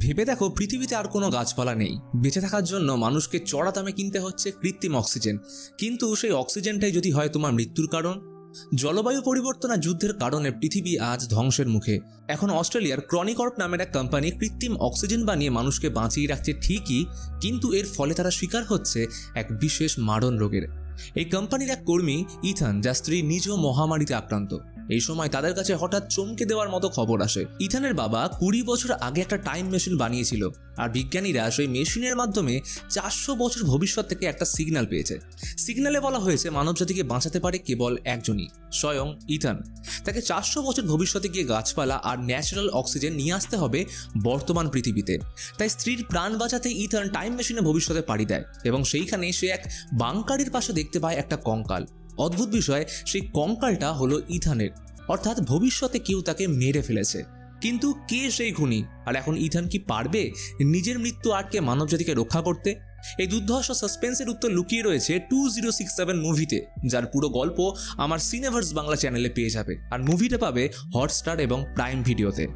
ভেবে দেখো, পৃথিবীতে আর কোনো গাছপালা নেই। বেঁচে থাকার জন্য মানুষকে চড়া দামে কিনতে হচ্ছে কৃত্রিম অক্সিজেন, কিন্তু সেই অক্সিজেনটাই যদি হয় তোমার মৃত্যুর কারণ। জলবায়ু পরিবর্তন আর যুদ্ধের কারণে পৃথিবী আজ ধ্বংসের মুখে। এখন অস্ট্রেলিয়ার ক্রনিকর্প নামের এক কোম্পানি কৃত্রিম অক্সিজেন বানিয়ে মানুষকে বাঁচিয়ে রাখছে ঠিকই, কিন্তু এর ফলে তারা শিকার হচ্ছে এক বিশেষ মারণ রোগের। এই কোম্পানির এক কর্মী ইথান, যার স্ত্রী নিজেও মহামারীতে আক্রান্ত। এই সময় তাদের কাছে হঠাৎ চমকে দেওয়ার মতো খবর আসে। ইথানের বাবা 20 বছর আগে একটা টাইম মেশিন বানিয়েছিল, আর বিজ্ঞানীরা সেই মেশিনের মাধ্যমে 400 বছর ভবিষ্যৎ থেকে একটা সিগন্যাল পেয়েছে। সিগন্যালে বলা হয়েছে মানবজাতিকে বাঁচাতে পারে কেবল একজনই, স্বয়ং ইথান। তাকে 400 বছর ভবিষ্যতে গিয়ে গাছপালা আর ন্যাচারাল অক্সিজেন নিয়ে আসতে হবে বর্তমান পৃথিবীতে। তাই স্ত্রীর প্রাণ বাঁচাতে ইথান টাইম মেশিনে ভবিষ্যতে পাড়ি দেয়, এবং সেইখানে সে এক বাংকারের পাশে দেখতে পায় একটা কঙ্কাল। অদ্ভুত বিষয়, সেই কঙ্কালটা হলো ইথানের, অর্থাৎ ভবিষ্যতে কেউ তাকে মেরে ফেলেছে। কিন্তু কে সেই খুনি, আর এখন ইথান কি পারবে নিজের মৃত্যু আটকে মানবজাতিকে রক্ষা করতে? এই দুর্ধর্ষ সাসপেন্সের উত্তর লুকিয়ে রয়েছে 2067 মুভিতে, যার পুরো গল্প আমার সিনেভার্স বাংলা চ্যানেলে পেয়ে যাবে। আর মুভিটা পাবে হটস্টার এবং প্রাইম ভিডিওতে।